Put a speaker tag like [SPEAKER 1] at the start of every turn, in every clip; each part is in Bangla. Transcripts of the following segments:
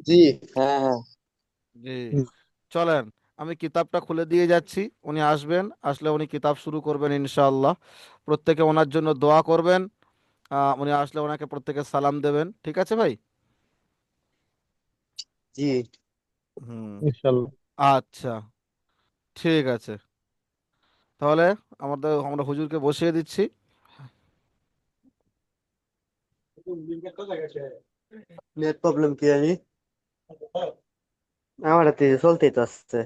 [SPEAKER 1] জি। হ্যাঁ, হ্যাঁ।
[SPEAKER 2] জি, চলেন, আমি কিতাবটা খুলে দিয়ে যাচ্ছি। উনি আসবেন, আসলে উনি কিতাব শুরু করবেন ইনশাআল্লাহ। প্রত্যেকে ওনার জন্য দোয়া করবেন। উনি আসলে ওনাকে প্রত্যেকে সালাম দেবেন, ঠিক আছে ভাই?
[SPEAKER 1] জি।
[SPEAKER 2] হুম।
[SPEAKER 1] ইনশাল্লাহ।
[SPEAKER 2] আচ্ছা, ঠিক আছে। তাহলে আমরা হুজুরকে বসিয়ে দিচ্ছি।
[SPEAKER 1] নেট প্রবলেম কি জানি, আমার হাতে চলতেই তো আসছে।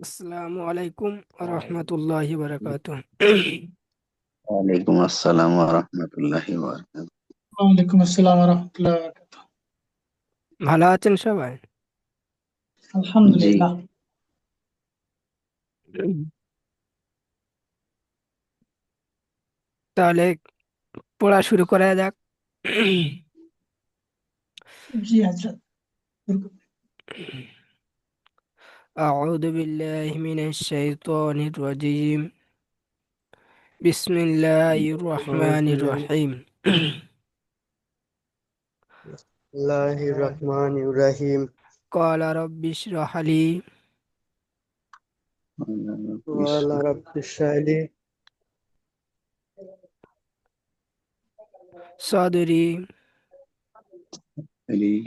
[SPEAKER 3] আসসালামু আলাইকুম রহমতুল্লাহি বারাকাতুহ।
[SPEAKER 4] ওয়ালাইকুম আসসালাম ওয়া রাহমাতুল্লাহি ওয়া বারাকাতুহু।
[SPEAKER 5] ওয়ালাইকুম আসসালাম রহমতুল্লাহ বরকাতুহ।
[SPEAKER 3] ভালো আছেন সবাই?
[SPEAKER 4] জি,
[SPEAKER 5] আলহামদুলিল্লাহ।
[SPEAKER 3] তাহলে পড়া শুরু করা যাক।
[SPEAKER 5] জি হজরত।
[SPEAKER 3] أعوذ بالله من الشيطان الرجيم. بسم الله الرحمن الرحيم.
[SPEAKER 1] বিসমিল্লাহির রহমানির রহিম।
[SPEAKER 3] قال رب اشرح لي
[SPEAKER 1] ওয়ালা রাব্বিশ ইশরাহ
[SPEAKER 3] صدري
[SPEAKER 4] لي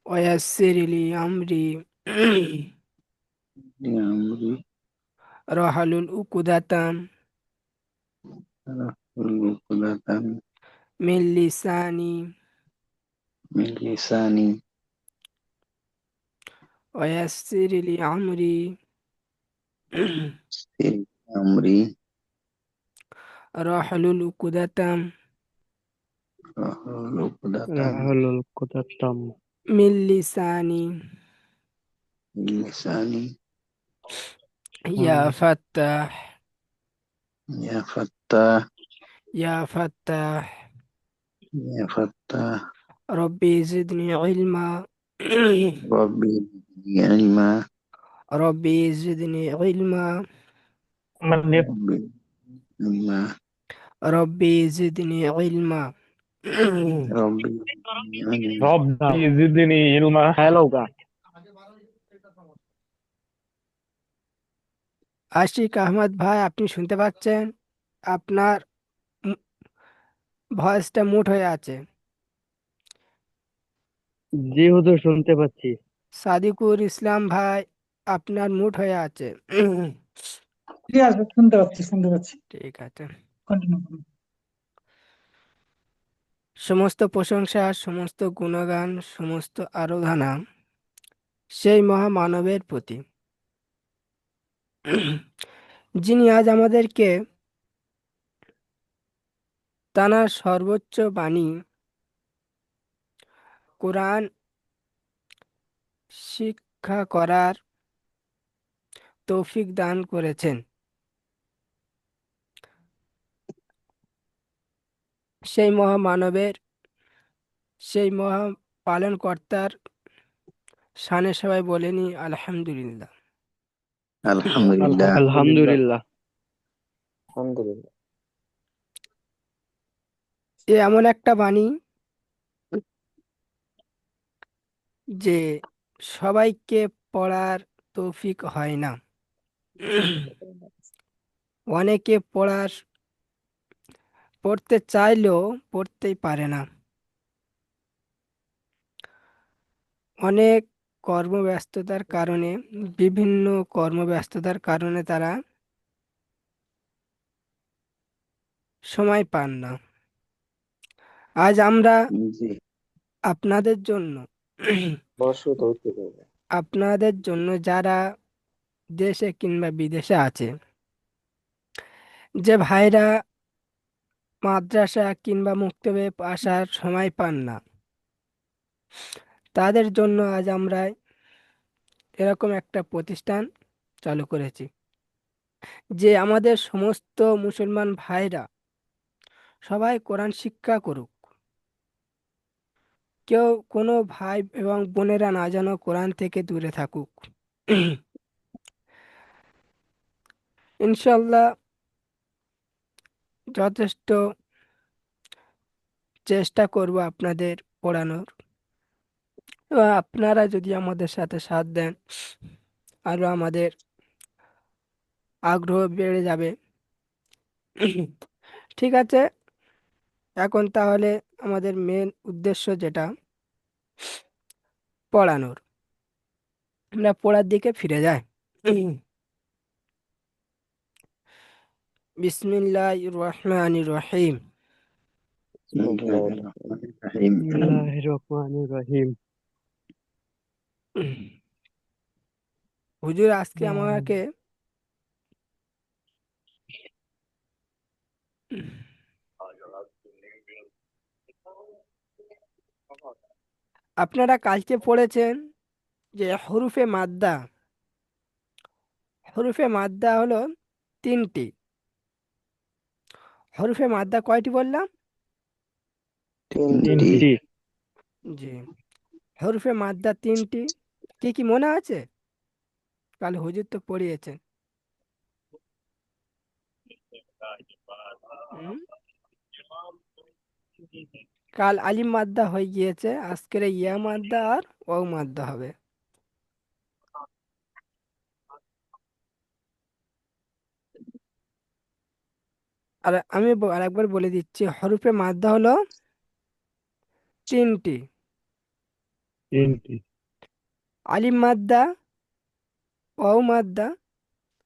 [SPEAKER 3] ويسر لي أمري
[SPEAKER 4] أمري
[SPEAKER 3] واحلل عقدة
[SPEAKER 4] واحلل عقدة
[SPEAKER 3] من لساني
[SPEAKER 4] من لساني
[SPEAKER 3] ويسر لي أمري
[SPEAKER 4] يسر أمري
[SPEAKER 3] واحلل عقدة
[SPEAKER 4] واحلل عقدة
[SPEAKER 1] রাহুল কুতাত্তাম।
[SPEAKER 3] من لساني.
[SPEAKER 4] من لساني.
[SPEAKER 3] يا فتاح
[SPEAKER 4] يا فتاح
[SPEAKER 3] يا فتاح
[SPEAKER 4] يا فتاح
[SPEAKER 3] ربي زدني علما.
[SPEAKER 4] ربي زدني علما.
[SPEAKER 3] ربي زدني علما.
[SPEAKER 4] ربي علما.
[SPEAKER 3] ربي زدني علما.
[SPEAKER 4] ربي زدني علما.
[SPEAKER 1] ربي زدني علما হ্যালো গা।
[SPEAKER 3] আশিক আহমদ ভাই, আপনি শুনতে পাচ্ছেন? আপনার ভয়েসটা মুট হয়ে আছে।
[SPEAKER 1] জি হুজুর, শুনতে পাচ্ছি।
[SPEAKER 3] সাদিকুর ইসলাম ভাই, আপনার মুট হয়ে আছে।
[SPEAKER 5] জি হজরত, শুনতে পাচ্ছি শুনতে পাচ্ছি।
[SPEAKER 3] ঠিক আছে।
[SPEAKER 5] কন্টিনিউ করুন।
[SPEAKER 3] সমস্ত প্রশংসা, সমস্ত গুণগান, সমস্ত আরাধনা সেই মহামানবের প্রতি, যিনি আজ আমাদেরকে তাঁর সর্বোচ্চ বাণী কোরআন শিক্ষা করার তৌফিক দান করেছেন। সেই মহামানবের, সেই মহা পালনকর্তার শানে সবাই বলেনি আলহামদুলিল্লাহ।
[SPEAKER 4] আলহামদুলিল্লাহ।
[SPEAKER 1] আলহামদুলিল্লাহ। আলহামদুলিল্লাহ।
[SPEAKER 3] এ এমন একটা বাণী যে সবাইকে পড়ার তৌফিক হয় না। অনেকে পড়তে চাইলেও পড়তেই পারে না। অনেক কর্মব্যস্ততার কারণে, বিভিন্ন কর্মব্যস্ততার কারণে তারা সময় পান না। আজ আমরা
[SPEAKER 4] জি,
[SPEAKER 3] আপনাদের জন্য
[SPEAKER 1] বসো তো উঠতে হবে।
[SPEAKER 3] আপনাদের জন্য যারা দেশে কিংবা বিদেশে আছে, যে ভাইরা মাদ্রাসা কিংবা মুক্তবে আসার সময় পান না, তাদের জন্য আজ আমরা এরকম একটা প্রতিষ্ঠান চালু করেছি, যে আমাদের সমস্ত মুসলমান ভাইরা সবাই কোরআন শিক্ষা করুক। কেউ কোনো ভাই এবং বোনেরা না যেন কোরআন থেকে দূরে থাকুক। ইনশাল্লাহ যথেষ্ট চেষ্টা করব আপনাদের পড়ানোর, এবং আপনারা যদি আমাদের সাথে সাথ দেন আরো আমাদের আগ্রহ বেড়ে যাবে। ঠিক আছে, এখন তাহলে আমাদের মেন উদ্দেশ্য যেটা পড়ানোর, আমরা পড়ার দিকে ফিরে যাই। বিসমিল্লাহির রহমানির রহিম।
[SPEAKER 4] بسم الله الرحمن الرحيم
[SPEAKER 1] বিসমিল্লাহির রহমানির রহিম।
[SPEAKER 3] হুজুর আজকে আমাকে আপনারা কালকে পড়েছেন যে হরুফে মাদ্দা হলো তিনটি। হরুফে মাদ্দা কয়টি বললাম?
[SPEAKER 4] তিনটি।
[SPEAKER 1] তিনটি।
[SPEAKER 3] জি, হরুফে মাদ্দা তিনটি। কি কি মনে আছে? কাল হুজুর তো পড়িয়েছেন। হুম? কাল আলিম মাদ্দা হয়ে গিয়েছে, আজকের ইয়া মাদ্দা আর ওয়াও মাদ্দা হবে। আর আমি আরেকবার বলে দিচ্ছি, হরুফে মাদ্দা হলো তিনটি।
[SPEAKER 1] তিনটি।
[SPEAKER 3] আলিম মাদ্দা, ওয়াও মাদ্দা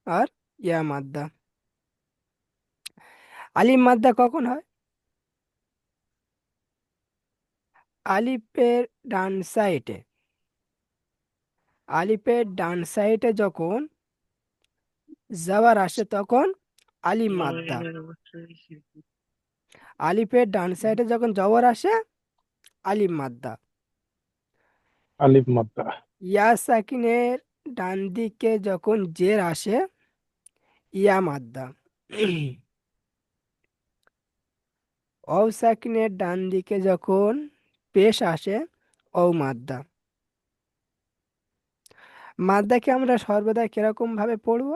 [SPEAKER 3] আর ইয়া মাদ্দা। আলিম মাদ্দা কখন হয়? আলিফের ডান সাইডে, আলিফের ডান সাইডে যখন জাবার আসে তখন আলিম মাদ্দা। আলিফের ডান সাইডে যখন জবর আসে আলিম মাদ্দা।
[SPEAKER 1] আলিফ মাদ্দা।
[SPEAKER 3] ইয়া সাকিনের ডান দিকে যখন জের আসে ইয়া মাদ্দা। অও সাকিনের ডান দিকে যখন পেশ আসে ও মাদ্দা। মাদ্দাকে আমরা সর্বদা কিরকম ভাবে পড়ব?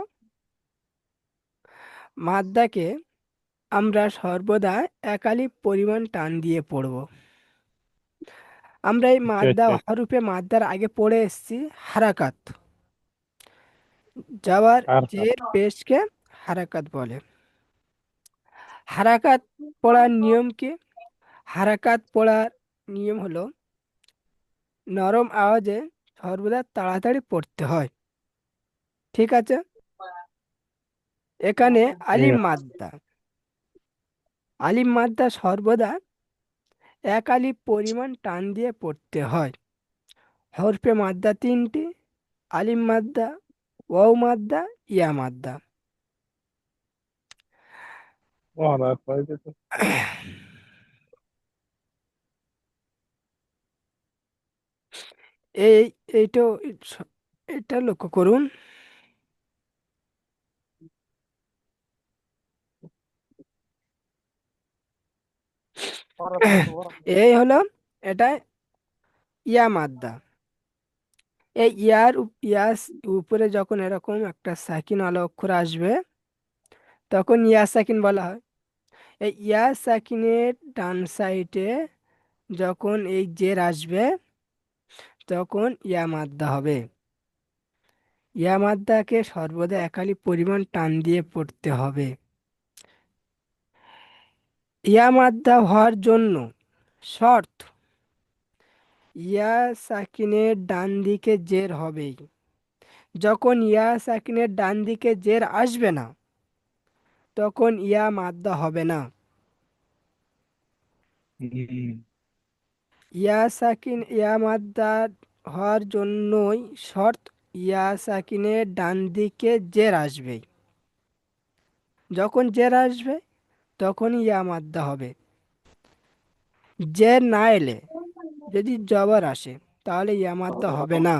[SPEAKER 3] মাদ্দাকে আমরা সর্বদা একালিপ পরিমাণ টান দিয়ে পড়ব। আমরা এই মাদ্দা হরফে মাদ্দার আগে পড়ে এসেছি হারাকাত। যাওয়ার জের পেশকে হারাকাত বলে। হারাকাত পড়ার নিয়ম কি? হারাকাত পড়ার নিয়ম হলো নরম আওয়াজে সর্বদা তাড়াতাড়ি পড়তে হয়। ঠিক আছে, এখানে আলিম মাদ্দা, আলিম মাদ্দা সর্বদা এক আলিফ পরিমাণ টান দিয়ে পড়তে হয়। হরফে মাদ্দা তিনটি, আলিম মাদ্দা, ওয়াও মাদ্দা, ইয়া মাদ্দা। এই এইটা এটা লক্ষ্য করুন। এই হলো এটা ইয়া মাদ্দা। এই ইয়াস উপরে যখন এরকম একটা সাকিন আলা অক্ষর আসবে তখন ইয়া সাকিন বলা হয়। এই ইয়া সাকিনের ডান সাইডে যখন এই জের আসবে তখন ইয়া মাদ্দা হবে। ইয়া মাদ্দাকে সর্বদা একালি পরিমাণ টান দিয়ে পড়তে হবে। ইয়া মাদ্দা হওয়ার জন্য শর্ত ইয়া সাকিনের ডান দিকে জের হবেই। যখন ইয়া সাকিনের ডান দিকে জের আসবে না তখন ইয়া মাদ্দা হবে না। ইয়া মাদ্দা হওয়ার জন্যই শর্ত ইয়া সাকিনের ডান দিকে জের আসবে। যখন জের আসবে তখন ইয়া মাদ্দা হবে। জের না এলে যদি জবর আসে তাহলে ইয়া মাদ্দা হবে না।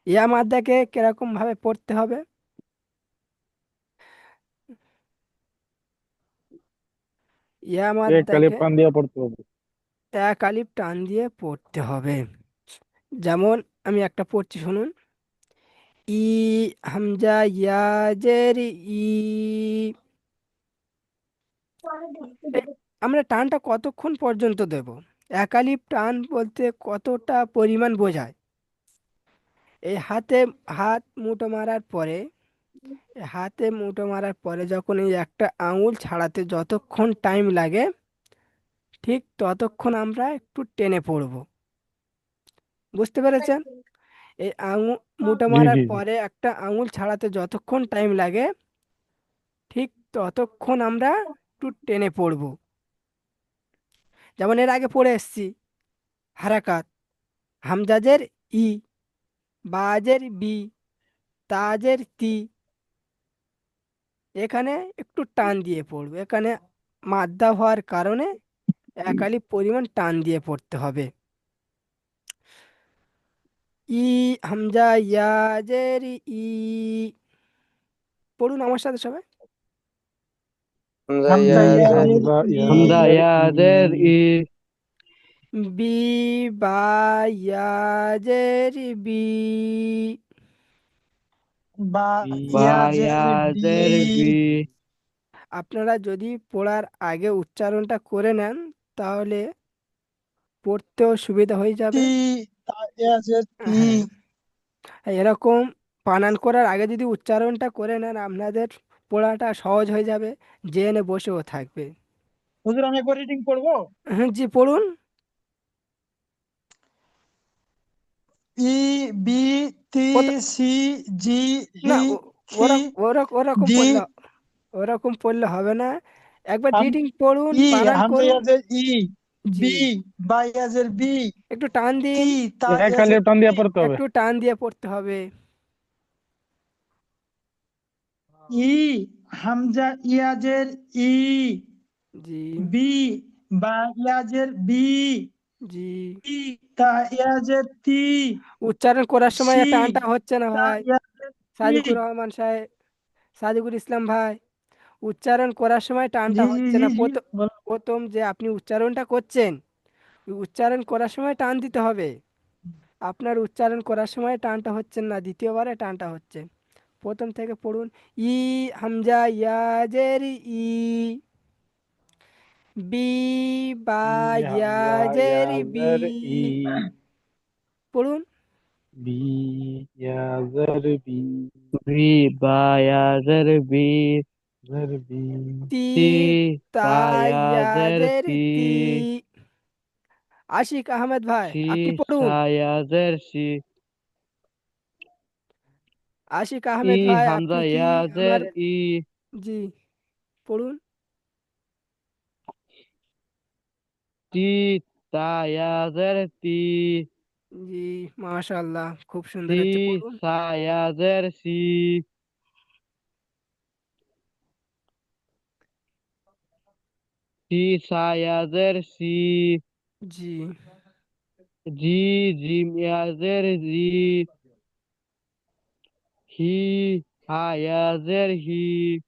[SPEAKER 3] ইয়া মাদ্দাকে কিরকম ভাবে পড়তে হবে? ইয়া
[SPEAKER 1] এক আলিফ
[SPEAKER 3] মাদ্দাকে
[SPEAKER 1] টান দিয়ে পড়তে হবে।
[SPEAKER 3] এক আলিফ টান দিয়ে পড়তে হবে। যেমন আমি একটা পড়ছি শুনুন। ই হামজা ইয়া জের ই। এ- আমরা টানটা কতক্ষণ পর্যন্ত দেব? একালিপ টান বলতে কতটা পরিমাণ বোঝায়? এই হাত মুঠো মারার পরে, হাতে মুঠো মারার পরে যখন এই একটা আঙুল ছাড়াতে যতক্ষণ টাইম লাগে, ঠিক ততক্ষণ আমরা একটু টেনে পড়ব। বুঝতে পেরেছেন? এই মুঠো
[SPEAKER 1] জি
[SPEAKER 3] মারার
[SPEAKER 1] জি জি।
[SPEAKER 3] পরে একটা আঙুল ছাড়াতে যতক্ষণ টাইম লাগে, ঠিক ততক্ষণ আমরা একটু টেনে পড়ব। যেমন এর আগে পড়ে এসছি হারাকাত, হামজাজের ই, বাজের বি, তাজের তি। এখানে একটু টান দিয়ে পড়বে, এখানে মাদ্দা হওয়ার কারণে একালি পরিমাণ টান দিয়ে পড়তে হবে। ই হামজা ইয়াজের ই। পড়ুন আমার সাথে সবাই।
[SPEAKER 4] হামজা ইয়া
[SPEAKER 5] হামজা
[SPEAKER 4] জের
[SPEAKER 1] হামজা
[SPEAKER 4] ই,
[SPEAKER 6] হামজা
[SPEAKER 1] ইয়াজের ই।
[SPEAKER 6] ইয়াদের ই,
[SPEAKER 3] বি বা ইয়াজের বি।
[SPEAKER 5] বা
[SPEAKER 1] বি
[SPEAKER 6] বা
[SPEAKER 5] ইয়া জের বি,
[SPEAKER 6] ইয়াদের বি।
[SPEAKER 3] আপনারা যদি পড়ার আগে উচ্চারণটা করে নেন, তাহলে পড়তেও সুবিধা হয়ে যাবে।
[SPEAKER 5] তি তা ইয়া জের তি।
[SPEAKER 3] হ্যাঁ, এরকম বানান করার আগে যদি উচ্চারণটা করে নেন, আপনাদের পড়াটা সহজ হয়ে যাবে, জেনে বসেও থাকবে।
[SPEAKER 5] হুজুর আমি একবার রিডিং পড়বো।
[SPEAKER 3] হ্যাঁ জি, পড়ুন।
[SPEAKER 5] ই বি তি
[SPEAKER 3] প্রথ-
[SPEAKER 5] সি জি
[SPEAKER 3] না,
[SPEAKER 5] হি খি
[SPEAKER 3] ওরকম
[SPEAKER 5] ডি।
[SPEAKER 3] পড়লে, ওরকম পড়লে হবে না। একবার
[SPEAKER 5] হাম
[SPEAKER 3] রিডিং পড়ুন,
[SPEAKER 5] ই
[SPEAKER 3] বানান
[SPEAKER 5] হামজা
[SPEAKER 3] করুন।
[SPEAKER 5] ইয়া জের ই,
[SPEAKER 3] জি,
[SPEAKER 5] বি বা ইয়া জের বি,
[SPEAKER 3] একটু টান
[SPEAKER 5] তি
[SPEAKER 3] দিন,
[SPEAKER 5] তা
[SPEAKER 1] এক
[SPEAKER 5] ইয়া জের
[SPEAKER 1] আলিফ টান দিয়ে
[SPEAKER 5] তি।
[SPEAKER 1] পড়তে হবে।
[SPEAKER 3] একটু টান দিয়ে পড়তে হবে।
[SPEAKER 5] ই হামজা ইয়া জের ই,
[SPEAKER 3] জি
[SPEAKER 5] বি বা ইয়া জের বি,
[SPEAKER 3] জি।
[SPEAKER 5] তি তা ইয়া জের তি,
[SPEAKER 3] উচ্চারণ করার সময়
[SPEAKER 5] সি
[SPEAKER 3] এ টানটা হচ্ছে না
[SPEAKER 5] তা
[SPEAKER 3] ভাই।
[SPEAKER 5] ইয়া জের সি।
[SPEAKER 3] সাদিকুর রহমান সাহেব, সাদিকুল ইসলাম ভাই, উচ্চারণ করার সময় টানটা
[SPEAKER 5] জি জি
[SPEAKER 3] হচ্ছে
[SPEAKER 5] জি
[SPEAKER 3] না।
[SPEAKER 5] জি বল।
[SPEAKER 3] প্রথম যে আপনি উচ্চারণটা করছেন, ওই উচ্চারণ করার সময় টান দিতে হবে। আপনার উচ্চারণ করার সময় টানটা হচ্ছে না, দ্বিতীয়বারে টানটা হচ্ছে। প্রথম থেকে পড়ুন। ই হামজা ইয়াজের ই, বি বা
[SPEAKER 1] ই হামজা
[SPEAKER 3] ইয়াজের বি।
[SPEAKER 1] ইয়াজের ই।
[SPEAKER 3] পড়ুন।
[SPEAKER 1] B ইয়াজের B.
[SPEAKER 6] বি বা ইয়াদের বি।
[SPEAKER 1] জের বি।
[SPEAKER 3] তি
[SPEAKER 6] তি
[SPEAKER 3] তা
[SPEAKER 6] তা ইয়াদের
[SPEAKER 3] ইয়াজের
[SPEAKER 6] তি।
[SPEAKER 3] তি। আশিক আহমেদ ভাই,
[SPEAKER 6] সি
[SPEAKER 3] আপনি পড়ুন।
[SPEAKER 6] সা ইয়াদের সি।
[SPEAKER 3] আশিক
[SPEAKER 6] ই
[SPEAKER 3] আহমেদ ভাই, আপনি
[SPEAKER 6] হামজা
[SPEAKER 3] কি
[SPEAKER 6] ইয়াদের
[SPEAKER 3] আমার,
[SPEAKER 6] ই,
[SPEAKER 3] জি পড়ুন।
[SPEAKER 6] তি তা ইয়াদের তি।
[SPEAKER 3] জি, মাশাআল্লাহ, খুব সুন্দর
[SPEAKER 6] সি
[SPEAKER 3] হচ্ছে, পড়ুন।
[SPEAKER 6] সা ইয়াদের সি। সি সা ইয়াদের সি।
[SPEAKER 3] জি
[SPEAKER 6] জি জিম ইয়াদের জি। হি হা ইয়াদের হি।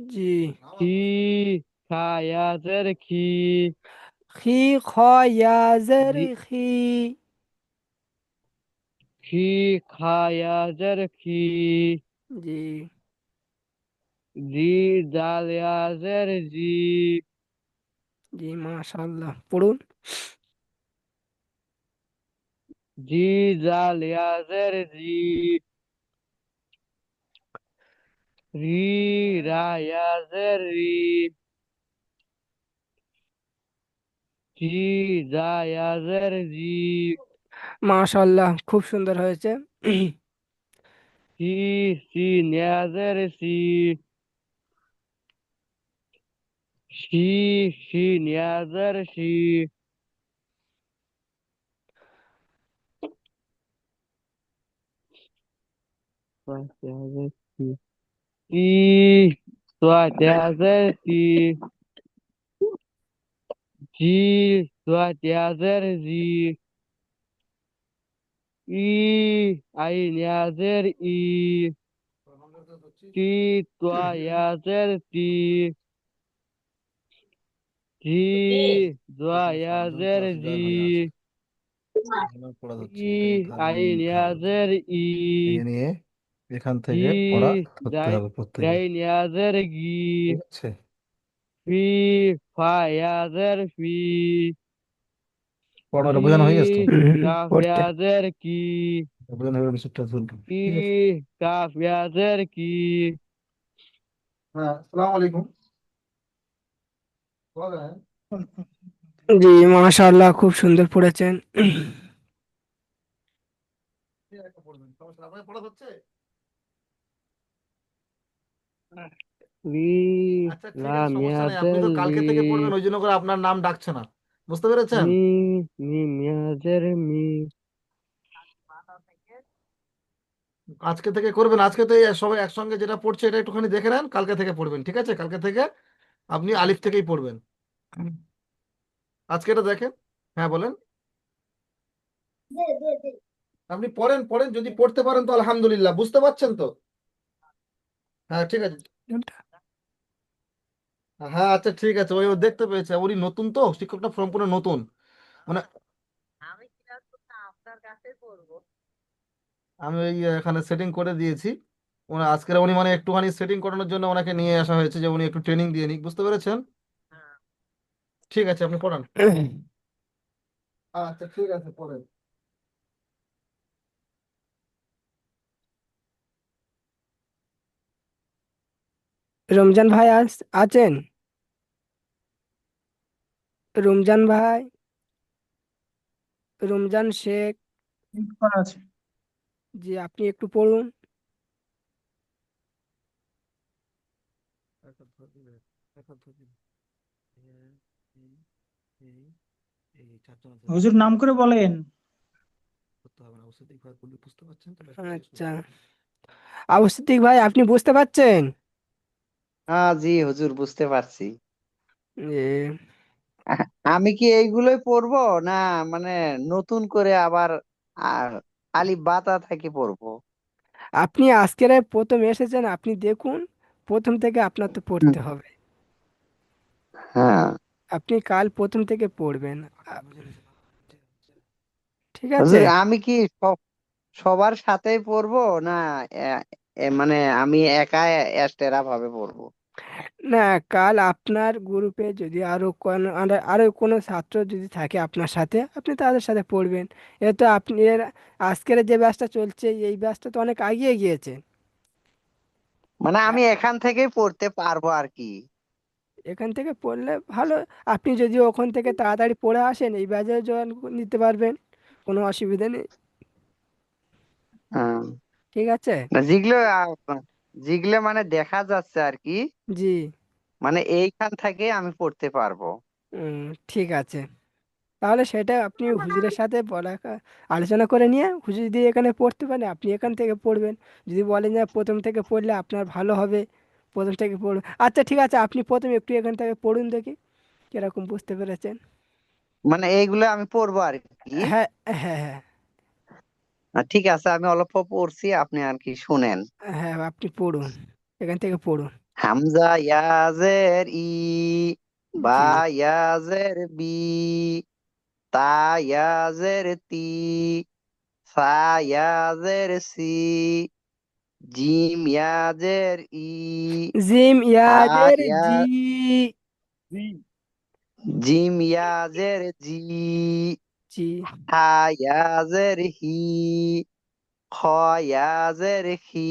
[SPEAKER 3] জি।
[SPEAKER 6] হি খা ইয়াদের খি।
[SPEAKER 3] খি খ ইয়াজের
[SPEAKER 6] জি
[SPEAKER 3] খি।
[SPEAKER 6] খি খা ইয়াদের খি।
[SPEAKER 3] জি
[SPEAKER 6] জি দাল ইয়াদের জি।
[SPEAKER 3] জি, মাশাআল্লাহ, পড়ুন।
[SPEAKER 6] জি জাল ইয়াদের জি। রি রা ইয়াদের রি। জি জা ইয়াদের জি।
[SPEAKER 3] মাশাআল্লাহ, খুব সুন্দর হয়েছে।
[SPEAKER 6] সি সিন ইয়াদের সি। সি সিন ইয়াদের সি। صوت ইয়াদের সি। তি صوت ইয়াদের তি। জি صوت ইয়াদের জি। ই আইন ইয়াদের ই। তি তোয়া ইয়াদের তি। জি জোয়া ইয়াজের জি
[SPEAKER 2] পড়া হচ্ছে
[SPEAKER 6] ই
[SPEAKER 2] এটা এখানে নিয়ে
[SPEAKER 6] আইন
[SPEAKER 2] নিতে হবে
[SPEAKER 6] ইয়াজের ই
[SPEAKER 2] নিয়ে এখান
[SPEAKER 6] জি
[SPEAKER 2] থেকে পড়া ধরতে
[SPEAKER 6] জাই
[SPEAKER 2] হবে প্রত্যেকে
[SPEAKER 6] গাইন ইয়াজের গি
[SPEAKER 2] ঠিক আছে
[SPEAKER 6] ফি ফা ইয়াজের ফি
[SPEAKER 2] পড়া
[SPEAKER 6] জি
[SPEAKER 2] বোঝানো হয়ে গেছে তো
[SPEAKER 6] কাফ
[SPEAKER 3] পড়তে
[SPEAKER 6] ইয়াজের কি
[SPEAKER 2] বোঝানো হয়ে গেলে সেটা শুনবো
[SPEAKER 6] কি
[SPEAKER 2] ঠিক আছে
[SPEAKER 6] কাফ ইয়াজের কি
[SPEAKER 2] হ্যাঁ আসসালামু আলাইকুম বলেন
[SPEAKER 3] জি মাশাআল্লাহ খুব সুন্দর পড়েছেন।
[SPEAKER 2] ঠিক আছে পড়বেন সমস্যা নেই। আপনার পড়া হচ্ছে
[SPEAKER 6] লি
[SPEAKER 2] আচ্ছা ঠিক আছে
[SPEAKER 6] লাম
[SPEAKER 2] সমস্যা নেই আপনি
[SPEAKER 6] ইয়াজের
[SPEAKER 2] তো
[SPEAKER 6] লি
[SPEAKER 2] কালকে থেকে পড়বেন ওই জন্য করে আপনার নাম ডাকছে না বুঝতে পেরেছেন
[SPEAKER 6] মি মিম ইয়াজের মি
[SPEAKER 2] আজকে থেকে করবেন আজকে তো এই সবাই একসঙ্গে যেটা পড়ছে এটা একটুখানি দেখে নেন কালকে থেকে পড়বেন ঠিক আছে কালকে থেকে আপনি আলিফ থেকেই পড়বেন আজকে এটা দেখেন হ্যাঁ বলেন আপনি পড়েন পড়েন যদি পড়তে পারেন তো আলহামদুলিল্লাহ বুঝতে পারছেন তো হ্যাঁ ঠিক আছে হ্যাঁ আচ্ছা ঠিক আছে ওই ও দেখতে পেয়েছে উনি নতুন তো শিক্ষকটা সম্পূর্ণ নতুন মানে আমি ওই এখানে সেটিং করে দিয়েছি আজকের উনি মানে একটুখানি সেটিং করানোর জন্য ওনাকে নিয়ে আসা হয়েছে যে উনি একটু ট্রেনিং দিয়ে নিক বুঝতে পেরেছেন ঠিক আছে আপনি পড়ান আচ্ছা ঠিক আছে পড়েন
[SPEAKER 3] রমজান ভাই আছেন? রমজান ভাই, রমজান শেখ,
[SPEAKER 5] মিউট করা আছে।
[SPEAKER 3] জি আপনি একটু পড়ুন।
[SPEAKER 5] হুজুর নাম করে বলেন।
[SPEAKER 2] বুঝতে পারছেন তো
[SPEAKER 3] আচ্ছা, আবু সিদ্দিক ভাই আপনি বুঝতে পারছেন?
[SPEAKER 7] হ্যাঁ জি হুজুর বুঝতে পারছি।
[SPEAKER 3] এ,
[SPEAKER 7] আমি কি এইগুলোই পড়বো না মানে নতুন করে আবার আর আলিফ বা তা থেকে পড়বো?
[SPEAKER 3] আপনি আজকের এই প্রথম এসেছেন, আপনি দেখুন প্রথম থেকে আপনার তো
[SPEAKER 7] হুম,
[SPEAKER 3] পড়তে হবে।
[SPEAKER 7] হ্যাঁ
[SPEAKER 3] আপনি কাল প্রথম থেকে পড়বেন, ঠিক আছে?
[SPEAKER 7] হুজুর আমি কি সবার সাথেই পড়বো না এ- মানে আমি একা এস্টেরা ভাবে পড়বো?
[SPEAKER 3] না, কাল আপনার গ্রুপে যদি আরো কোনো ছাত্র যদি থাকে আপনার সাথে, আপনি তাদের সাথে পড়বেন। এ তো আপনি আজকের যে ব্যাচটা চলছে এই ব্যাচটা তো অনেক এগিয়ে গিয়েছে।
[SPEAKER 7] মানে
[SPEAKER 3] আ-
[SPEAKER 7] আমি এখান থেকেই পড়তে পারবো আর কি।
[SPEAKER 3] এখান থেকে পড়লে ভালো। আপনি যদি ওখান থেকে তাড়াতাড়ি পড়ে আসেন এই ব্যাচে জয়েন নিতে পারবেন, কোনো অসুবিধা নেই।
[SPEAKER 7] হ্যাঁ।
[SPEAKER 3] ঠিক আছে?
[SPEAKER 7] না যেগুলো যেগুলো মানে দেখা যাচ্ছে আর কি,
[SPEAKER 3] জি।
[SPEAKER 7] মানে এইখান থেকে আমি পড়তে পারবো।
[SPEAKER 3] ঠিক আছে, তাহলে সেটা আপনি হুজুরের সাথে আলোচনা করে নিয়ে হুজুর যদি এখানে পড়তে পারেন আপনি এখান থেকে পড়বেন। যদি বলেন যে প্রথম থেকে পড়লে আপনার ভালো হবে, প্রথম থেকে পড়ুন। আচ্ছা ঠিক আছে, আপনি প্রথমে একটু এখান থেকে পড়ুন দেখি কিরকম বুঝতে পেরেছেন।
[SPEAKER 7] মানে এইগুলো আমি পড়বো আর কি।
[SPEAKER 3] হ্যাঁ, হ্যাঁ, হ্যাঁ,
[SPEAKER 7] ঠিক আছে আমি অল্প পড়ছি আপনি আর কি শুনেন।
[SPEAKER 3] হ্যাঁ, আপনি পড়ুন, এখান থেকে পড়ুন।
[SPEAKER 7] হামজা ইয়াজের ই, বা
[SPEAKER 3] জি।
[SPEAKER 7] ইয়াজের বি, তা ইয়াজের তি, সা ইয়াজের সি, জিম ইয়াজের ই,
[SPEAKER 3] জিম
[SPEAKER 7] হা
[SPEAKER 3] ইয়াজের
[SPEAKER 7] ইয়া
[SPEAKER 3] জি।
[SPEAKER 7] জিম ইয়াজের জি,
[SPEAKER 3] জি।
[SPEAKER 7] হা ইয়াজের হি, খ ইয়াজের হি,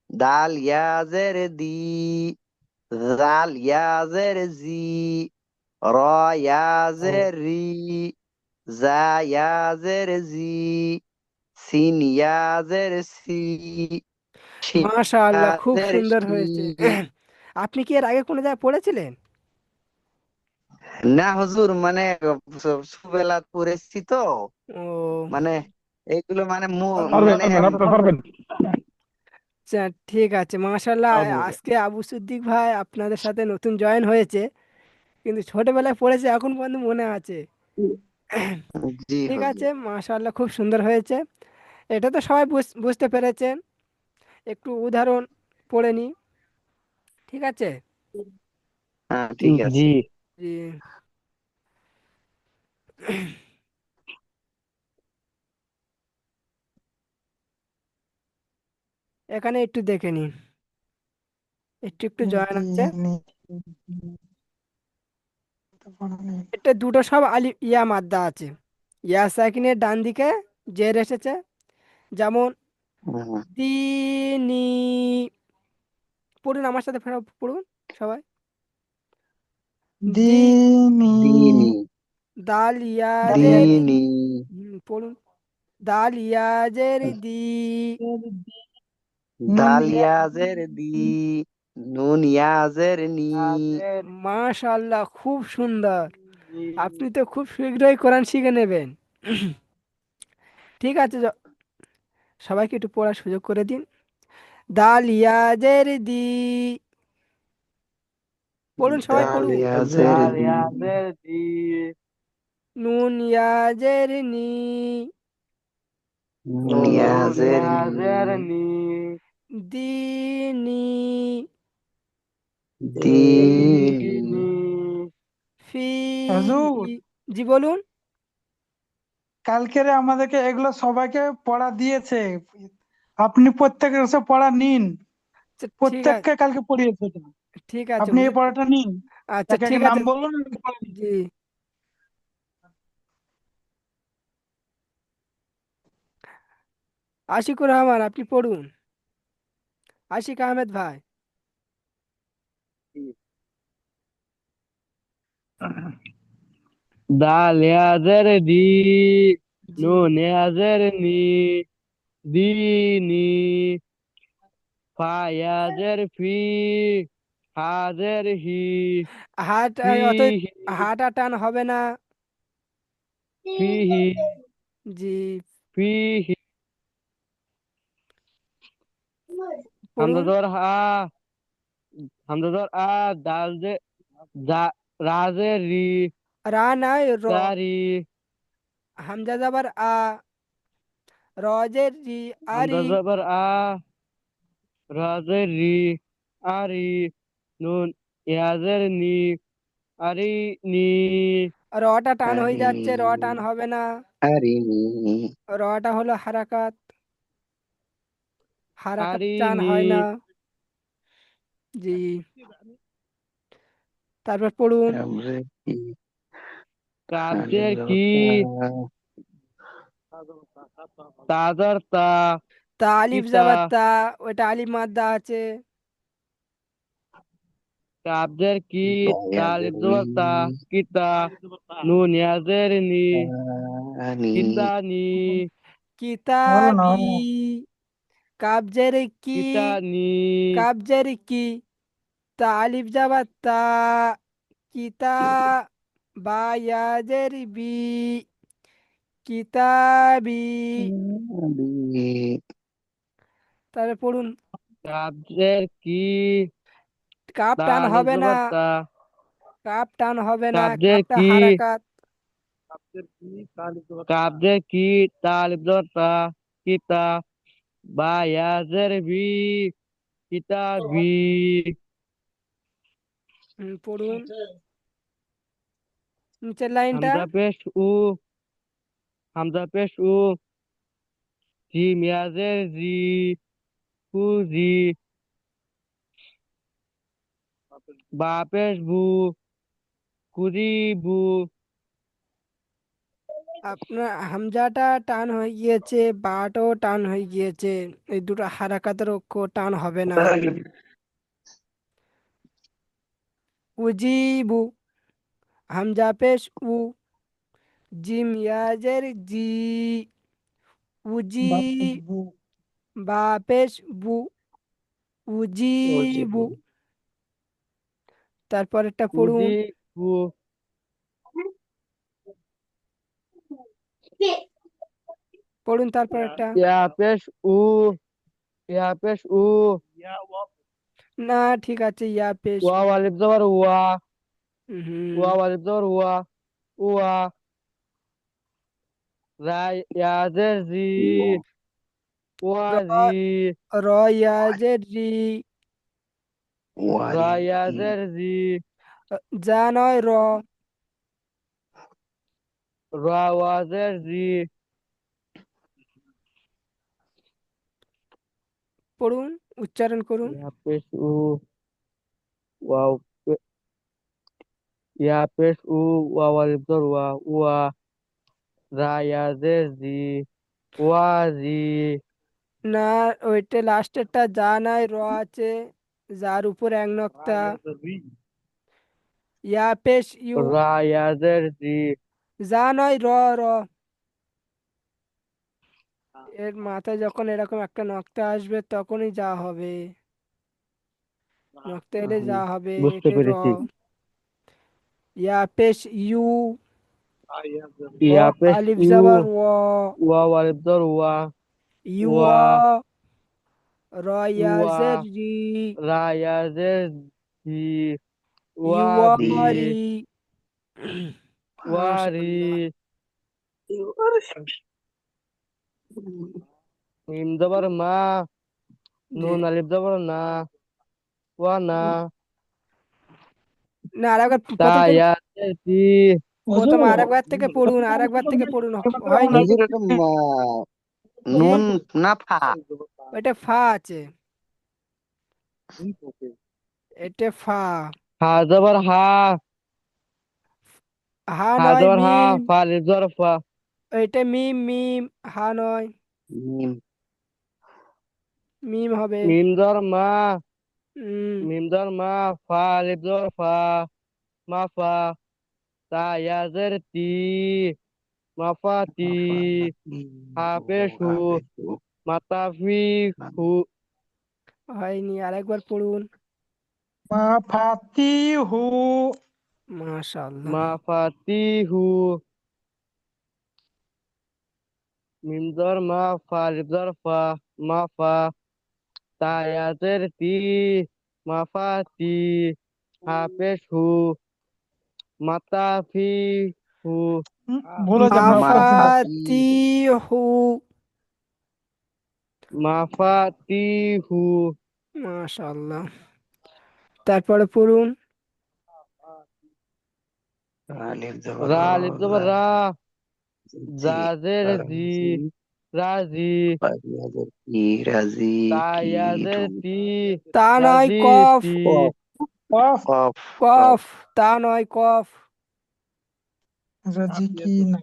[SPEAKER 7] দাল ইয়াজের দি, জাল ইয়াজের জি, র ইয়াজের রি, জা ইয়াজের জি, সিন ইয়াজের সি, শিন
[SPEAKER 3] মাশাআল্লাহ খুব
[SPEAKER 7] ইয়াজের
[SPEAKER 3] সুন্দর
[SPEAKER 7] শি।
[SPEAKER 3] হয়েছে। আপনি কি এর আগে কোনো জায়গায় পড়েছিলেন?
[SPEAKER 7] না হুজুর মানে সুবেলা পড়েছি তো,
[SPEAKER 3] ও
[SPEAKER 7] মানে এইগুলো মানে
[SPEAKER 1] পারবেন
[SPEAKER 7] মানে
[SPEAKER 1] পারবেন আপনি পারবেন
[SPEAKER 3] আচ্ছা ঠিক আছে, মাশাআল্লাহ।
[SPEAKER 1] পারবো।
[SPEAKER 3] আজকে আবু সিদ্দিক ভাই আপনাদের সাথে নতুন জয়েন হয়েছে, কিন্তু ছোটবেলায় পড়েছে এখন পর্যন্ত মনে আছে।
[SPEAKER 7] জি
[SPEAKER 3] ঠিক আছে,
[SPEAKER 7] হুজুর।
[SPEAKER 3] মাশাআল্লাহ খুব সুন্দর হয়েছে। এটা তো সবাই বুঝতে পেরেছেন। একটু উদাহরণ পড়ে নি, ঠিক আছে?
[SPEAKER 7] হ্যাঁ ঠিক
[SPEAKER 6] জি
[SPEAKER 7] আছে।
[SPEAKER 3] জি। এখানে একটু দেখে নিন, একটু একটু জয়েন হচ্ছে। এটা দুটো সব ইয়া মাদ্দা আছে। ইয়া সাকিনের ডান দিকে জের এসেছে, যেমন
[SPEAKER 7] হুম,
[SPEAKER 3] দিনি। পড়ুন আমার সাথে, ফেরা পড়ুন সবাই। দি
[SPEAKER 5] দিনী
[SPEAKER 7] দিনী
[SPEAKER 3] দাল ইয়াজের,
[SPEAKER 7] দিনী
[SPEAKER 3] পড়ুন। দাল ইয়াজের দি।
[SPEAKER 5] নুন
[SPEAKER 7] দালিয়াজের দি নুন ইয়াজের নি
[SPEAKER 3] মাশাআল্লাহ, খুব সুন্দর। আপনি তো খুব শীঘ্রই কোরআন শিখে নেবেন। ঠিক আছে, সবাইকে একটু পড়ার সুযোগ করে দিন। দাল ইয়াজের দি। পড়ুন সবাই পড়ুন।
[SPEAKER 7] দালিয়াজের দি
[SPEAKER 6] দালিয়াজের দি,
[SPEAKER 3] নুন ইয়াজের নি।
[SPEAKER 7] নুন ইয়াজের
[SPEAKER 6] ইয়াজের
[SPEAKER 7] নি
[SPEAKER 6] নি,
[SPEAKER 3] দিনি।
[SPEAKER 7] দিনী
[SPEAKER 6] নি,
[SPEAKER 3] ফি।
[SPEAKER 5] হুজুর,
[SPEAKER 3] জি বলুন।
[SPEAKER 5] কালকেরে আমাদেরকে এগুলো সবাইকে পড়া দিয়েছে, আপনি প্রত্যেকের সে পড়া নিন,
[SPEAKER 3] আচ্ছা, ঠিক আছে,
[SPEAKER 5] প্রত্যেককে কালকে পড়িয়েছে এটা।
[SPEAKER 3] ঠিক আছে
[SPEAKER 5] আপনি এই
[SPEAKER 3] হুজুর।
[SPEAKER 5] পড়াটা নিন,
[SPEAKER 3] আচ্ছা
[SPEAKER 5] একে
[SPEAKER 3] ঠিক
[SPEAKER 5] একে নাম
[SPEAKER 3] আছে।
[SPEAKER 5] বলুন, আমি পড়া
[SPEAKER 3] জি।
[SPEAKER 5] নিচ্ছি।
[SPEAKER 3] আশিকুর রহমান, আপনি পড়ুন। আশিক আহমেদ ভাই।
[SPEAKER 6] দালিয়াজের দি,
[SPEAKER 3] জি।
[SPEAKER 6] নুন ইয়াজের নি, দিনি, ফায়াজের ফি, হাজের হি,
[SPEAKER 3] হাট অত
[SPEAKER 6] ফিহি,
[SPEAKER 3] হাট আর টান হবে না।
[SPEAKER 6] ফিহি,
[SPEAKER 3] জি।
[SPEAKER 6] ফিহি,
[SPEAKER 3] পড়ুন।
[SPEAKER 6] হামজাদর হা, হামজাদর আ, দাল যে রাজের রি,
[SPEAKER 3] রা নাই র।
[SPEAKER 6] তারি,
[SPEAKER 3] হামজা যাবার আ, রজের রি। আরি।
[SPEAKER 6] হামজাদর আ, রাজের রি, আরি, নুন ইয়াজের নি, আরি নি,
[SPEAKER 3] রটা টান হয়ে
[SPEAKER 7] আরিনি
[SPEAKER 3] যাচ্ছে, র টান হবে না।
[SPEAKER 7] আরিনি
[SPEAKER 3] রটা হলো হারাকাত, হারাকাত
[SPEAKER 6] আরি
[SPEAKER 3] টান
[SPEAKER 6] নি,
[SPEAKER 3] হয় না। জি। তারপর পড়ুন।
[SPEAKER 7] তারপরে কি
[SPEAKER 6] কাবজের কি,
[SPEAKER 7] আলিফ
[SPEAKER 6] তাজার তা,
[SPEAKER 3] তা আলিফ
[SPEAKER 6] কিতা,
[SPEAKER 3] যাবার তা, ওটা আলিফ মাদ্দা আছে।
[SPEAKER 6] কাবজের কি, তালিব
[SPEAKER 7] দয়াজের
[SPEAKER 6] জবর তা, কিতা, নুন ইয়াজের নি,
[SPEAKER 7] নি
[SPEAKER 6] কিতানি,
[SPEAKER 5] হলো না,
[SPEAKER 3] কিতাবি।
[SPEAKER 5] হলো না।
[SPEAKER 3] কাবজের কি,
[SPEAKER 6] কিতানি,
[SPEAKER 3] কাবজের কি, তা আলিফ যাবার তা, কিতা। বা ইয়াজের বি, কিতাবি।
[SPEAKER 7] আলিফ
[SPEAKER 3] তাহলে পড়ুন।
[SPEAKER 6] কাবজের কি,
[SPEAKER 3] কাপ টান
[SPEAKER 6] তালিব
[SPEAKER 3] হবে না,
[SPEAKER 6] জবর তা,
[SPEAKER 3] কাপ টান হবে না,
[SPEAKER 6] কাবজের
[SPEAKER 3] কাপটা
[SPEAKER 6] কি,
[SPEAKER 3] হারাকাত।
[SPEAKER 6] কাবজের কি, তালিব জবর তা, কিতা, বা ইয়াজের বি, কিতাবি,
[SPEAKER 3] পড়ুন নিচের লাইনটা।
[SPEAKER 6] হামজা পেশ উ, হামজা পেশ উ, জিম ইয়াজের জি, কুজি, বা পেশ বু, কুজিবু,
[SPEAKER 3] আপনার হামজাটা টান হয়ে গিয়েছে, বাটাও টান হয়ে গিয়েছে। এই দুটো হারাকাতের অক্ষর টান হবে না। উজিবু, হামজা পেশ উ, জিম ইয়াজের জি, উজি।
[SPEAKER 5] বাপ বু,
[SPEAKER 3] বা পেশ বু, উজিবু। তারপর একটা পড়ুন।
[SPEAKER 6] কুজিবু,
[SPEAKER 3] পড়ুন তারপর একটা।
[SPEAKER 6] ইয়া পেশ উ, ইয়া পেশ উ,
[SPEAKER 3] না ঠিক আছে, ইয়া পেশ
[SPEAKER 6] ওয়া
[SPEAKER 3] উ।
[SPEAKER 6] আলিফ জবর ওয়া,
[SPEAKER 3] হুম।
[SPEAKER 6] ওয়া আলিফ জবর ওয়া, ওয়া, রাই ইয়াজের জি,
[SPEAKER 3] র,
[SPEAKER 6] ওয়াজি,
[SPEAKER 3] র ইয়াজের রি।
[SPEAKER 6] রা
[SPEAKER 7] ওয়াজি
[SPEAKER 6] ইয়াজের জি,
[SPEAKER 3] যা নয় র।
[SPEAKER 6] را ওয়াজের রি
[SPEAKER 3] পড়ুন, উচ্চারণ করুন।
[SPEAKER 6] ইয়া পেশ উ ওয়াও ইয়া পেশ উ ওয়াও আলিফ জবর ওয়া ওয়া রা ইয়াজের জি ওয়াজি
[SPEAKER 3] না, ওইটা লাস্টেরটা যা নাই র আছে, যার উপর এক নক্তা। ইয়া পেশ ইউ,
[SPEAKER 6] রা ইয়াজের জি
[SPEAKER 3] যা নয় র। র এর মাথায় যখন এরকম একটা নক্তা আসবে তখনই যা হবে। নক্তা এলে যা হবে,
[SPEAKER 6] বুঝতে
[SPEAKER 3] এটা র।
[SPEAKER 6] পেরেছি।
[SPEAKER 3] ইয়া পেশ ইউ, ও
[SPEAKER 6] ইয়া পেশ
[SPEAKER 3] আলিফ
[SPEAKER 6] ইউ
[SPEAKER 3] জাবার ও,
[SPEAKER 6] ওয়াও আলিফ জবর ওয়া
[SPEAKER 3] ইউ
[SPEAKER 6] ওয়া
[SPEAKER 3] র
[SPEAKER 6] ওয়া
[SPEAKER 3] ইয়াজের রি,
[SPEAKER 6] রা ইয়াজের জি
[SPEAKER 3] ইউ
[SPEAKER 6] ওয়াজি
[SPEAKER 3] রি।
[SPEAKER 6] ওয়ারি
[SPEAKER 3] মাশাআল্লাহ।
[SPEAKER 6] মিম জবর মা
[SPEAKER 3] জি,
[SPEAKER 6] নুন আলিফ জবর না ওয়া না
[SPEAKER 3] না আরেকবার
[SPEAKER 6] তা
[SPEAKER 3] প্রথম থেকে,
[SPEAKER 6] ইয়াজের জি
[SPEAKER 3] প্রথম
[SPEAKER 5] হুজুর
[SPEAKER 3] আরেকবার থেকে পড়ুন, আরেকবার থেকে পড়ুন। হয়নি,
[SPEAKER 7] হুজুর এটা
[SPEAKER 3] জি,
[SPEAKER 7] নুন না ফা?
[SPEAKER 3] ওইটা ফা আছে, এটা ফা।
[SPEAKER 6] হা জবর হা
[SPEAKER 3] হা
[SPEAKER 6] হা
[SPEAKER 3] নয়
[SPEAKER 6] জবর হা
[SPEAKER 3] মিম,
[SPEAKER 6] ফা আলিফ জবর ফা
[SPEAKER 3] এটা মিম মিম, হা নয়,
[SPEAKER 7] মিম।
[SPEAKER 3] মিম হবে।
[SPEAKER 6] মিম জবর মা
[SPEAKER 3] উম,
[SPEAKER 6] মিম জবর মা ফা আলিফ জবর ফা মা ফা তা ইয়াজের তি মা ফা তি হা পেশু মাতা ফি হু
[SPEAKER 3] হয়নি, আরেকবার পড়ুন।
[SPEAKER 5] মা ফাতি হু।
[SPEAKER 3] মাশাআল্লাহ।
[SPEAKER 6] মা ফাতি হু মিম জবর মা ফা আলিফ জবর ফা মা ফা তা ইয়াজের তি মা ফা তি হা পেশু মাতা ফি হু
[SPEAKER 5] ভুল হয়েছে, মাফ করছি না।
[SPEAKER 3] মাফাতিহু।
[SPEAKER 6] মাফাতিহু
[SPEAKER 3] মাশাআল্লাহ। তারপরে পড়ুন।
[SPEAKER 4] আলিফ জবর র,
[SPEAKER 6] রা আলিফ জবর
[SPEAKER 4] লা,
[SPEAKER 6] রা
[SPEAKER 4] জি,
[SPEAKER 6] জাজের জি
[SPEAKER 4] রাজি,
[SPEAKER 6] রাজি
[SPEAKER 4] ফারিয়াদের কি, রাজি কি,
[SPEAKER 6] তায়াজের
[SPEAKER 4] টু,
[SPEAKER 6] তি
[SPEAKER 3] তা নয়
[SPEAKER 6] রাজি
[SPEAKER 3] কফ,
[SPEAKER 6] তি
[SPEAKER 7] কফ
[SPEAKER 5] কফ।
[SPEAKER 7] কফ কফ
[SPEAKER 3] কফ, তা নয় কফ।
[SPEAKER 5] রাজি কি না?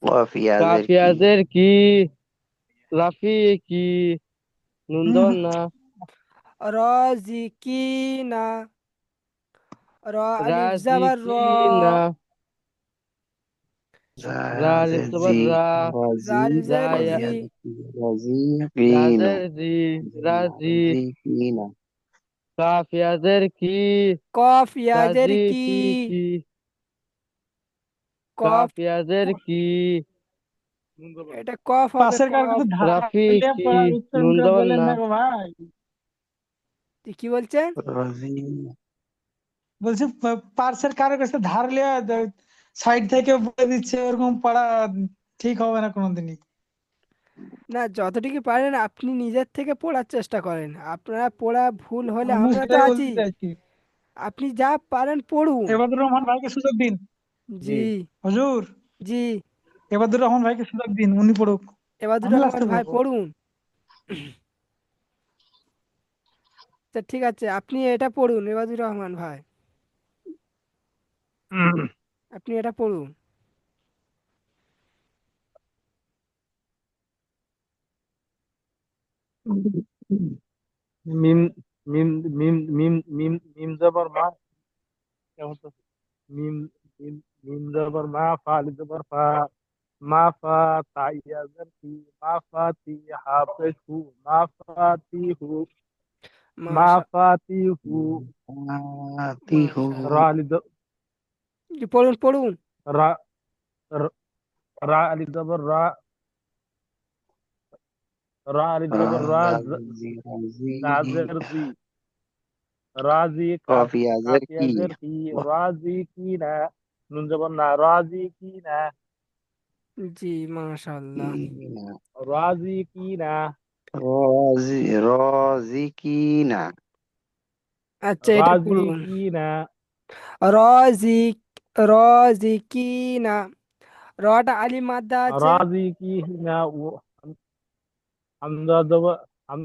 [SPEAKER 7] কফ ইয়াজের কি,
[SPEAKER 6] কাফিয়াজের কি রাফি কি
[SPEAKER 5] হুম
[SPEAKER 6] নুন্দর
[SPEAKER 5] হুম।
[SPEAKER 6] না
[SPEAKER 3] রাজিকিনা, র আলিফ
[SPEAKER 6] রাজি
[SPEAKER 3] জাবার র,
[SPEAKER 6] কি না রা আলিফ
[SPEAKER 4] জায়াজের
[SPEAKER 6] জবর
[SPEAKER 4] জি,
[SPEAKER 6] রা
[SPEAKER 4] রাজি,
[SPEAKER 3] জালজের
[SPEAKER 6] রায়া
[SPEAKER 3] জি,
[SPEAKER 4] ফারিয়াদের কি, রাজি কিনু,
[SPEAKER 6] রাজের জি রাজি
[SPEAKER 4] রাজি কিনা,
[SPEAKER 6] কাফিয়াজের কি
[SPEAKER 3] কফ ইয়াজের
[SPEAKER 6] রাজি
[SPEAKER 3] কি,
[SPEAKER 6] ফি কি
[SPEAKER 3] কফ,
[SPEAKER 6] কাফিয়াজের কি
[SPEAKER 3] এটা কফ হবে,
[SPEAKER 5] পাশের কার
[SPEAKER 3] কফ।
[SPEAKER 5] কাছে ধার
[SPEAKER 6] রাফি
[SPEAKER 5] দিলে
[SPEAKER 6] কি
[SPEAKER 5] পড়ার উচ্চারণ
[SPEAKER 6] নুন
[SPEAKER 5] করে
[SPEAKER 6] জবর
[SPEAKER 5] বলেন
[SPEAKER 6] না
[SPEAKER 5] না গো ভাই।
[SPEAKER 3] কি বলছেন?
[SPEAKER 4] রাজি,
[SPEAKER 5] বলছি পার্সের কারোর কাছে ধার লিয়া সাইড থেকে বলে দিচ্ছে, ওরকম পড়া ঠিক হবে না কোনোদিনই।
[SPEAKER 3] না, যতটুকু পারেন আপনি নিজের থেকে পড়ার চেষ্টা করেন। আপনারা পড়া ভুল হলে
[SPEAKER 5] আমি
[SPEAKER 3] আমরা তো
[SPEAKER 5] সেটাই
[SPEAKER 3] আছি,
[SPEAKER 5] বলতে চাইছি।
[SPEAKER 3] আপনি যা পারেন পড়ুন।
[SPEAKER 5] এবাদুর রহমান ভাইকে সুযোগ দিন।
[SPEAKER 3] জি,
[SPEAKER 5] হুজুর,
[SPEAKER 3] জি,
[SPEAKER 5] এবাদুর রহমান ভাইকে সুযোগ দিন, উনি পড়ুক,
[SPEAKER 3] এবাদুর
[SPEAKER 5] আমি
[SPEAKER 3] রহমান
[SPEAKER 5] লাস্টে
[SPEAKER 3] ভাই
[SPEAKER 5] পড়বো।
[SPEAKER 3] পড়ুন। তা ঠিক আছে, আপনি এটা পড়ুন এবাদুর রহমান ভাই, আপনি এটা পড়ুন।
[SPEAKER 1] মিম মিম মিম মিম মিম মিম জবর মা, কেমন তো? মিম মিম মিম জবর মা, ফা আলিফ জবর ফা, মা ফা, তা ইয়া জের কি, মা ফাতি, হাফেজ হু, মা ফাতিহু, মা
[SPEAKER 3] মাশা,
[SPEAKER 1] ফাতিহু,
[SPEAKER 4] তিহু,
[SPEAKER 1] রা
[SPEAKER 3] মাশাআল্লাহ।
[SPEAKER 1] আলিফ
[SPEAKER 3] জি, পড়ুন পড়ুন।
[SPEAKER 1] রা রা- রা আলিফ জবর রা, রা আলিফ জবর রা,
[SPEAKER 4] রাজি, রাজি,
[SPEAKER 1] জাজের জি, রাজি, কাফ
[SPEAKER 7] কফ ইয়াজের কি,
[SPEAKER 1] কাফিয়াজের কি, রাজি কি না, নুন জবর না, রাজি কি না,
[SPEAKER 3] জি, মাশাআল্লাহ।
[SPEAKER 7] কিনা,
[SPEAKER 1] রাজি কি না,
[SPEAKER 7] রাজি রাজি কিনা,
[SPEAKER 3] আচ্ছা, এটা
[SPEAKER 1] রাজি
[SPEAKER 3] পড়ুন।
[SPEAKER 1] কি না,
[SPEAKER 3] রজিক রজিকিনা, রটা আলিফ মাদ্দা আছে।
[SPEAKER 1] রাজি কি না ও হামজা জবর হাম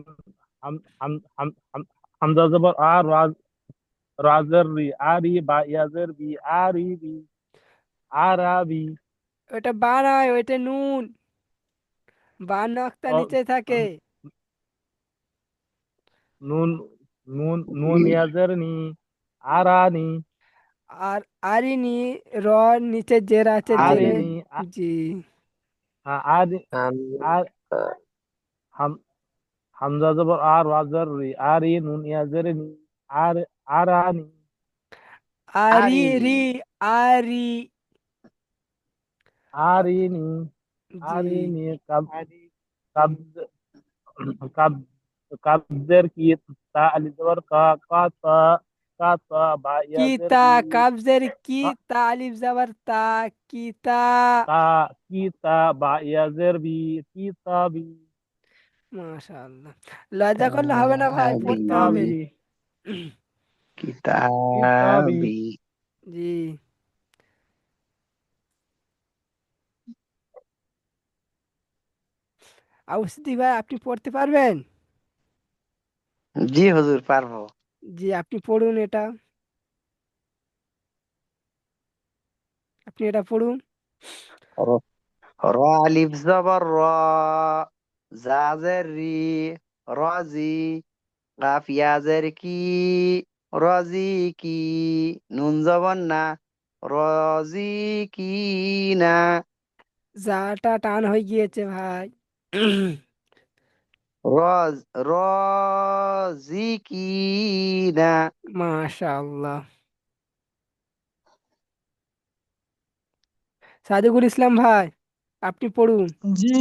[SPEAKER 1] হাম হাম হাম হাম- হামজা জবর আর রাজের রি আরি বা ইয়াজের বি আরি বি আরাবি
[SPEAKER 3] ওটা বানায়, ওইটা নুন, বা নক্তা
[SPEAKER 1] অ-
[SPEAKER 3] নিচে থাকে।
[SPEAKER 1] নুন নুন ইয়াজের নি আরানি
[SPEAKER 3] আর আরিনি, র নিচে জের আছে, জেরে।
[SPEAKER 1] আরিনি
[SPEAKER 3] জি।
[SPEAKER 1] আরি আর হাম হামজা জবর আর রাজের রি আরি নুন ইয়াজের নি আর আরানি
[SPEAKER 3] আরি
[SPEAKER 7] আরিনি।
[SPEAKER 3] রি, আরি।
[SPEAKER 1] আরিনি
[SPEAKER 3] জি।
[SPEAKER 1] আরিনি কাব কাব কাবজের কি তা আলি জবর কা বা ইয়াজের
[SPEAKER 3] কিতা,
[SPEAKER 1] বি
[SPEAKER 3] কাবজের কি,
[SPEAKER 1] কা
[SPEAKER 3] তা আলিফ জাবার তা, কিতা।
[SPEAKER 1] তা কি তা বা ইয়াজের বি কি তাবি
[SPEAKER 3] মাশাআল্লাহ। লজ্জা করলে হবে না ভাই,
[SPEAKER 1] কি
[SPEAKER 3] পড়তে
[SPEAKER 7] কিতাবি
[SPEAKER 3] হবে।
[SPEAKER 1] তাবি কি তাবি
[SPEAKER 7] কিতাবি।
[SPEAKER 3] জি। আউসদি ভাই, আপনি পড়তে পারবেন?
[SPEAKER 7] জি হুজুর পারবো।
[SPEAKER 3] জি, আপনি পড়ুন এটা, আপনি এটা পড়ুন।
[SPEAKER 7] র র আলিফ জবর র, জাজের রি, রজি, কাফ ইয়াজের কি, রজি কি, নুন জবর না, রজি কি না।
[SPEAKER 3] যাটা টান হয়ে গিয়েছে ভাই।
[SPEAKER 7] রজ রজি কি না।
[SPEAKER 3] মাশাআল্লাহ। সাদিকুল ইসলাম ভাই, আপনি পড়ুন।
[SPEAKER 5] জি।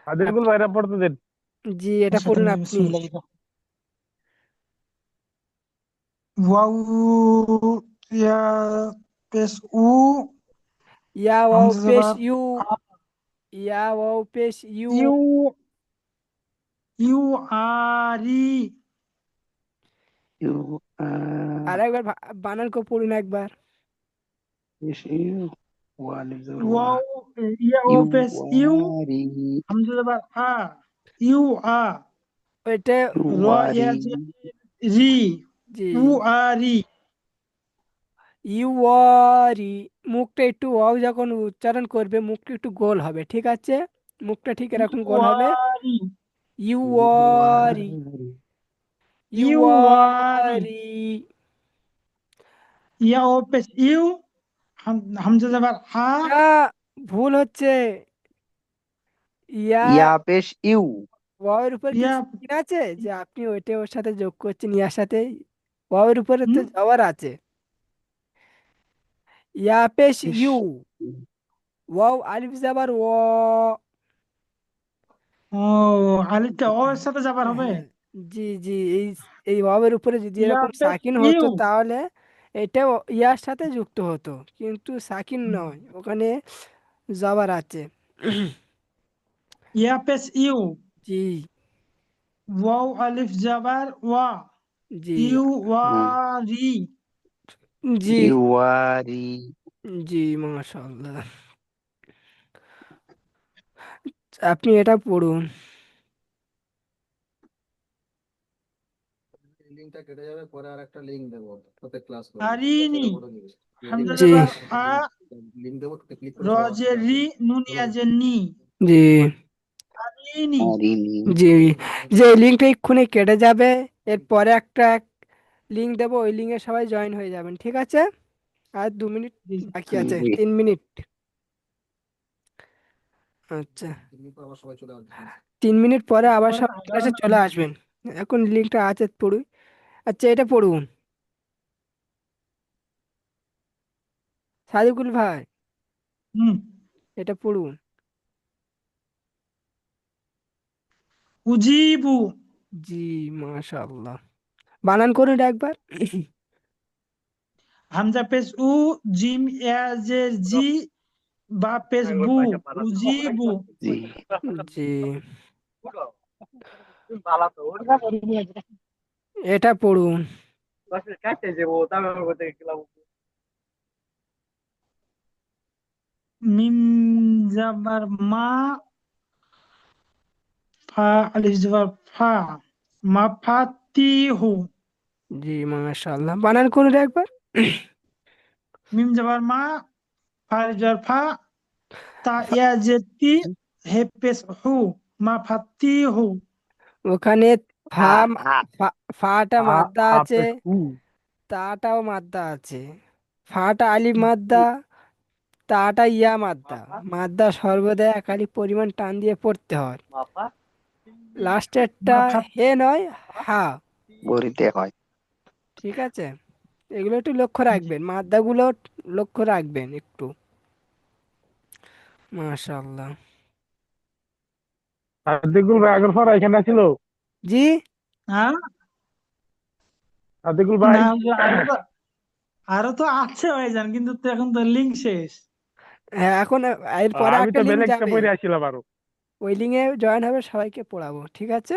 [SPEAKER 1] সাদিকুল
[SPEAKER 3] আপ-
[SPEAKER 1] ভাইরা পড়তে দেন
[SPEAKER 3] জি, এটা পড়ুন আপনি।
[SPEAKER 5] ওয়াও ইয়া পেশ উ,
[SPEAKER 3] ইয়া ওয়াও
[SPEAKER 5] হামজা
[SPEAKER 3] পেশ
[SPEAKER 5] জবর
[SPEAKER 3] ইউ,
[SPEAKER 5] আ,
[SPEAKER 3] ইয়া ওয়াও পেশ ইউ।
[SPEAKER 5] ইউ ইউ আরি,
[SPEAKER 7] ইউ
[SPEAKER 3] আর একবার বানান কো পড়ুন একবার।
[SPEAKER 7] ইউ ওয়ালিফ জবর ওয়া,
[SPEAKER 5] ওয়াও ইয়া ও
[SPEAKER 7] ইউ
[SPEAKER 5] পেশ ইউ,
[SPEAKER 7] ওয়ারি,
[SPEAKER 5] হামজা জবর আ, ইউ আ,
[SPEAKER 3] ওইটা।
[SPEAKER 7] ইউ
[SPEAKER 5] র
[SPEAKER 7] ওয়ারি।
[SPEAKER 5] ইয়া রি,
[SPEAKER 3] জি।
[SPEAKER 5] ইউ আরি।
[SPEAKER 3] ইউয়ারি, মুখটা একটু ওয়াও যখন উচ্চারণ করবে মুখটা একটু গোল হবে, ঠিক আছে? মুখটা ঠিক এরকম গোল হবে।
[SPEAKER 5] ইউয়ারি,
[SPEAKER 3] ইউয়ারি,
[SPEAKER 5] ইউয়ারি।
[SPEAKER 3] ইউয়ারি।
[SPEAKER 5] ইয়া ও পেশ ইউ, হামজা জবর আ,
[SPEAKER 3] না, ভুল হচ্ছে। ইয়া,
[SPEAKER 7] ইয়া পেশ ইউ।
[SPEAKER 3] ওয়াওয়ের উপর কি
[SPEAKER 5] ইয়া
[SPEAKER 3] সাকিন আছে যে আপনি ওইটা ওর সাথে যোগ করছেন ইয়ার সাথে? ওয়াওয়ের উপরে তো
[SPEAKER 5] হুম?
[SPEAKER 3] যাওয়ার আছে। ইয়া পেশ
[SPEAKER 7] ইস,
[SPEAKER 3] ইউ, ওয়াও আলিফ যাবার ও।
[SPEAKER 5] ও, আলিফটা ও এর সাথে যাবার হবে।
[SPEAKER 3] হ্যাঁ, জি জি। এই এই ওয়াবের উপরে যদি
[SPEAKER 5] ইয়া
[SPEAKER 3] এরকম
[SPEAKER 5] পেশ
[SPEAKER 3] সাকিন
[SPEAKER 5] ইউ,
[SPEAKER 3] হতো তাহলে এটা ইয়ার সাথে যুক্ত হতো, কিন্তু সাকিন নয়, ওখানে জবর আছে।
[SPEAKER 5] ইয়া পেশ ইউ,
[SPEAKER 3] জি
[SPEAKER 5] ওয়াও আলিফ জাবার ওয়া,
[SPEAKER 3] জি
[SPEAKER 5] ইউ
[SPEAKER 7] হুম,
[SPEAKER 5] ওয়ারি।
[SPEAKER 3] জি
[SPEAKER 7] ইউয়ারি।
[SPEAKER 3] জি। মাশাআল্লাহ। আপনি এটা পড়ুন।
[SPEAKER 2] লিঙ্কটা কেটে যাবে, পরে আর একটা লিঙ্ক দেবো, প্রত্যেক ক্লাস করবে,
[SPEAKER 5] আরিনি,
[SPEAKER 2] সেটা করে নিবি।
[SPEAKER 5] হামজা
[SPEAKER 3] জি
[SPEAKER 5] জাবার আ,
[SPEAKER 2] লিঙ্ক দেবো, ক্লিক
[SPEAKER 5] র
[SPEAKER 2] করে সবাই
[SPEAKER 5] জে
[SPEAKER 2] ক্লাস
[SPEAKER 5] রি,
[SPEAKER 2] করবে।
[SPEAKER 5] নুন
[SPEAKER 2] চলো।
[SPEAKER 5] ইয়া জে নি,
[SPEAKER 3] জি
[SPEAKER 5] আরিনি।
[SPEAKER 7] আরিনি।
[SPEAKER 3] জি। যে লিঙ্কটা এক্ষুনি কেটে যাবে, এরপরে একটা লিঙ্ক দেবো, ওই লিঙ্কে সবাই জয়েন হয়ে যাবেন, ঠিক আছে? আর 2 মিনিট
[SPEAKER 5] জি।
[SPEAKER 3] বাকি আছে,
[SPEAKER 7] জি।
[SPEAKER 3] 3 মিনিট। আচ্ছা,
[SPEAKER 2] লিঙ্ক আবার সবাই চলে আসবে।
[SPEAKER 3] 3 মিনিট পরে আবার
[SPEAKER 5] পরে
[SPEAKER 3] সব
[SPEAKER 5] আবার
[SPEAKER 3] ক্লাসে চলে আসবেন। এখন লিঙ্কটা আছে, পড়ুন। আচ্ছা, এটা পড়ুন। সাদিকুল ভাই,
[SPEAKER 5] হুম,
[SPEAKER 3] এটা পড়ুন।
[SPEAKER 5] উজিবু,
[SPEAKER 3] জি, মাশাআল্লাহ। বানান করুন এটা একবার।
[SPEAKER 5] হামজা পেশ উ, জিম ইয়া জে জি, বা পেশ বু, উজিবু।
[SPEAKER 7] জি।
[SPEAKER 3] জি এটা পড়ুন।
[SPEAKER 5] মিম জবর মা, ফা আলিফ জবর ফা, মাফাতিহু।
[SPEAKER 3] জি মাশাআল্লাহ, বানান করুন একবার।
[SPEAKER 5] মিম জবর মা, ফা আলিফ জবর ফা, তা ইয়া জেতি, হে পেশ হু, মাফাতিহু।
[SPEAKER 3] ওখানে ফা,
[SPEAKER 7] হা হা
[SPEAKER 3] ফাটা
[SPEAKER 1] হা
[SPEAKER 3] মাদ্দা
[SPEAKER 1] হা
[SPEAKER 3] আছে,
[SPEAKER 1] পেশ হু।
[SPEAKER 3] তাটাও মাদ্দা আছে। ফাটা আলিফ মাদ্দা, তাটা ইয়া মাদ্দা। মাদ্দা সর্বদা একালি পরিমাণ টান দিয়ে পড়তে হয়। লাস্টেরটা
[SPEAKER 5] মাফাত
[SPEAKER 3] হে নয়, হা।
[SPEAKER 7] বরিতে হয়।
[SPEAKER 3] ঠিক আছে, এগুলো একটু লক্ষ্য রাখবেন, মাদ্দাগুলো লক্ষ্য রাখবেন একটু। মাশাআল্লাহ।
[SPEAKER 1] সাদিকুল ভাই আগের পড়া এখানে ছিল?
[SPEAKER 3] জি।
[SPEAKER 5] হ্যাঁ,
[SPEAKER 1] সাদিকুল
[SPEAKER 5] না
[SPEAKER 1] ভাই
[SPEAKER 5] হুজুর, আরো তো আছে ভাইজান, কিন্তু তো এখন তো লিঙ্ক শেষ।
[SPEAKER 3] হ্যাঁ, এখন এরপরে
[SPEAKER 1] আমি
[SPEAKER 3] একটা
[SPEAKER 1] তো
[SPEAKER 3] লিঙ্ক
[SPEAKER 1] বেলেগটা
[SPEAKER 3] যাবে,
[SPEAKER 1] পড়ে আসছিলাম আরো।
[SPEAKER 3] ওই লিঙ্কে জয়েন হবে, সবাইকে পড়াবো, ঠিক আছে।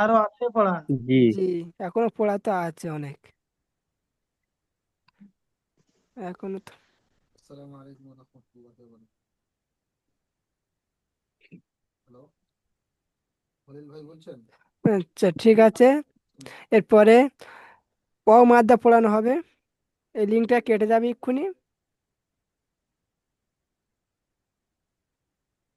[SPEAKER 5] আরো আছে পড়া।
[SPEAKER 1] জি।
[SPEAKER 3] জি, এখনো পড়া তো আছে অনেক, এখনো তো।
[SPEAKER 2] আসসালামু আলাইকুম ওয়া রাহমাতুল্লাহি ওয়া বারাকাতুহু। হ্যালো, খলিল ভাই বলছেন?
[SPEAKER 3] আচ্ছা ঠিক আছে, এরপরে প মাদ্দা পড়ানো হবে, এই লিঙ্কটা কেটে যাবে এক্ষুনি।